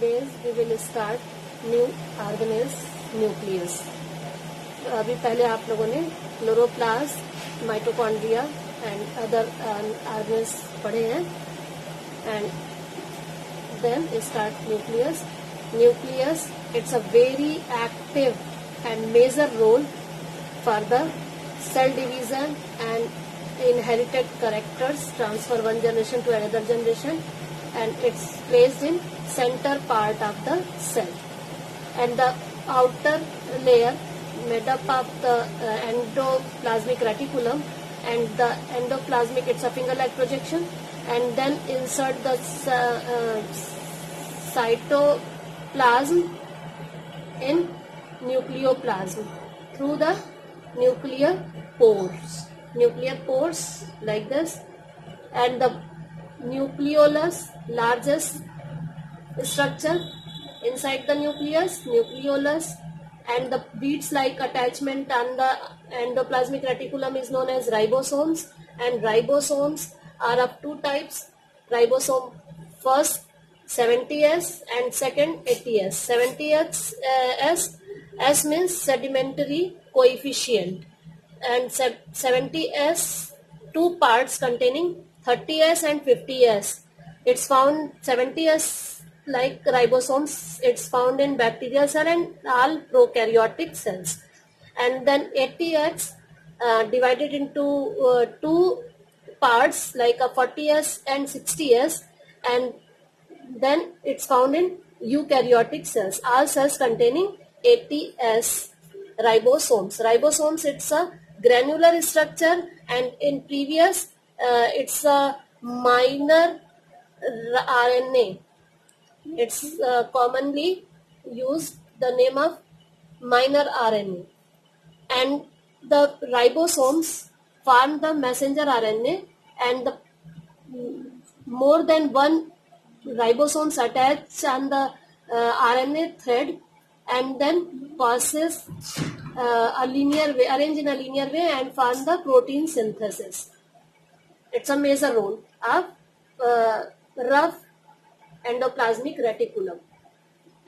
nowadays we will start new organelles nucleus. अभी पहले आप लोगों ने chloroplast, mitochondria and other organs पढ़े हैं. And then start nucleus. Nucleus it's a very active and major role for the cell division and inherited characters transfer one generation to another generation, and it's placed in center part of the cell, and the outer layer made up of the endoplasmic reticulum, and the endoplasmic, it's a finger like projection, and then insert the cytoplasm in nucleoplasm through the nuclear pores like this. And the nucleolus, largest structure inside the nucleolus, and the beads like attachment on the endoplasmic reticulum is known as ribosomes. And ribosomes are of two types: ribosome first 70S and second 80S. 70S S means sedimentary coefficient, and 70S two parts containing 30S and 50S. It's found 70S like ribosomes. It's found in bacterial cell and all prokaryotic cells. And then 80X divided into two parts like a 40S and 60S, and then it's found in eukaryotic cells. All cells containing 80S ribosomes. Ribosomes, it's a granular structure, and in previous it's a minor RNA. It's commonly used the name of minor RNA, and the ribosomes form the messenger RNA, and the more than one ribosomes attach on the RNA thread, and then passes a linear way, arrange in a linear way, and form the protein synthesis. It's a major role of rough endoplasmic reticulum.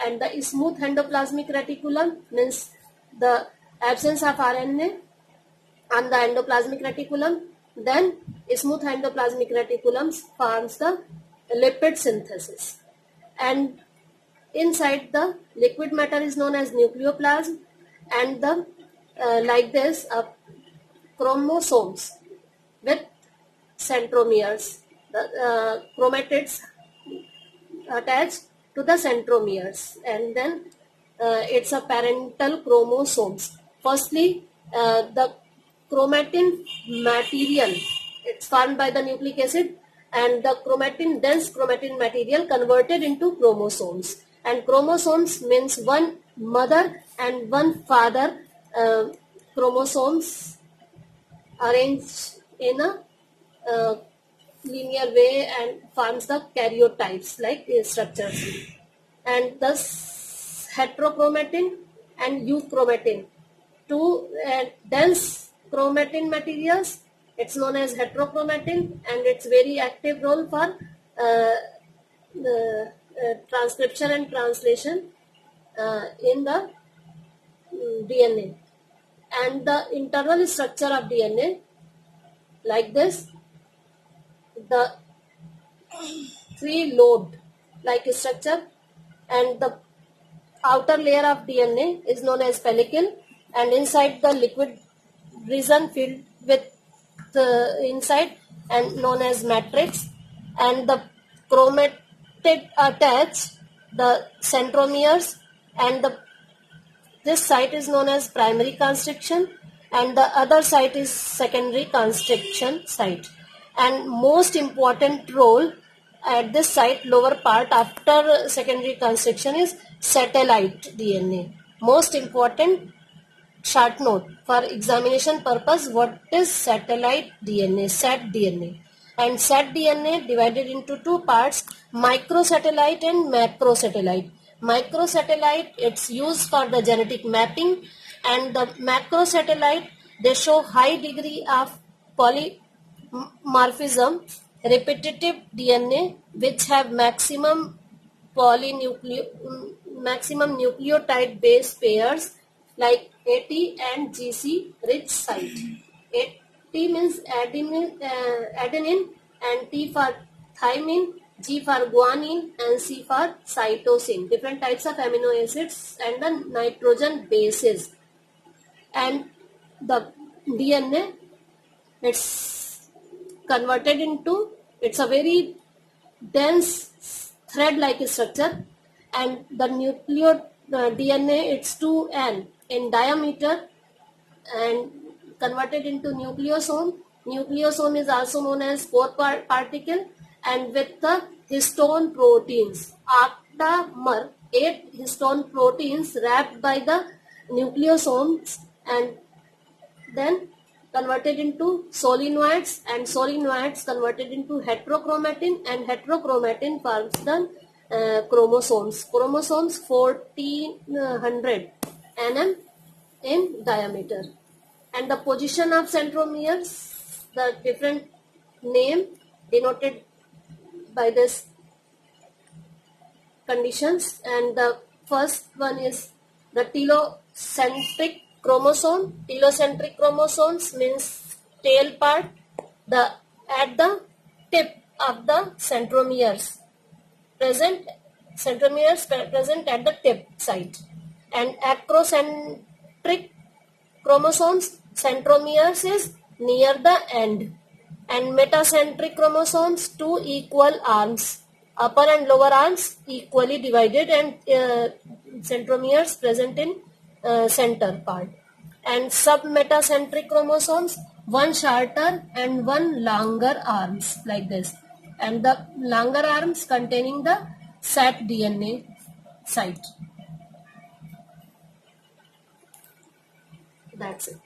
And the smooth endoplasmic reticulum means the absence of RNA on the endoplasmic reticulum. Then smooth endoplasmic reticulum forms the lipid synthesis, and inside the liquid matter is known as nucleoplasm, and the like this chromosomes with centromeres. The chromatids attached to the centromeres, and then it's a parental chromosomes. Firstly, the chromatin material, it's formed by the nucleic acid, and the dense chromatin material converted into chromosomes. And chromosomes means one mother and one father chromosomes arranged in a linear way and forms the karyotypes like structures. And thus heterochromatin and euchromatin, two dense chromatin materials, it's known as heterochromatin, and it's very active role for transcription and translation in the DNA. And the internal structure of DNA like this: the three-lobed like structure, and the outer layer of DNA is known as pellicle, and inside the liquid region filled with inside and known as matrix, and the chromatid attach the centromeres, and this site is known as primary constriction, and the other site is secondary constriction site. And most important role at this site, lower part after secondary constriction, is satellite DNA. Most important short note for examination purpose: what is satellite DNA? Sat DNA. And sat DNA divided into two parts: microsatellite and macrosatellite. Microsatellite, it's used for the genetic mapping, and the macrosatellite, they show high degree of polymorphism, repetitive DNA which have maximum maximum nucleotide base pairs like AT and GC rich site. AT means adenine, and T for thymine, G for guanine, and C for cytosine. Different types of amino acids and the nitrogen bases. And the DNA, it's converted into, it's a very dense thread-like structure, and the DNA, it's 2N in diameter and converted into nucleosome. Nucleosome is also known as particle, and with the histone proteins, octamer, 8 histone proteins wrapped by the nucleosomes and then converted into solenoids, and solenoids converted into heterochromatin, and heterochromatin forms the chromosomes. Chromosomes 1400 nm in diameter. And the position of centromeres, the different name denoted by this conditions, and the first one is the telocentric chromosome. Telocentric chromosomes means tail part, the at the tip of the centromeres present at the tip site. And acrocentric chromosomes, centromeres is near the end. And metacentric chromosomes, 2 equal arms, upper and lower arms equally divided, and centromeres present in center part. And submetacentric chromosomes, 1 shorter and 1 longer arms, like this, and the longer arms containing the sat DNA site. That's it.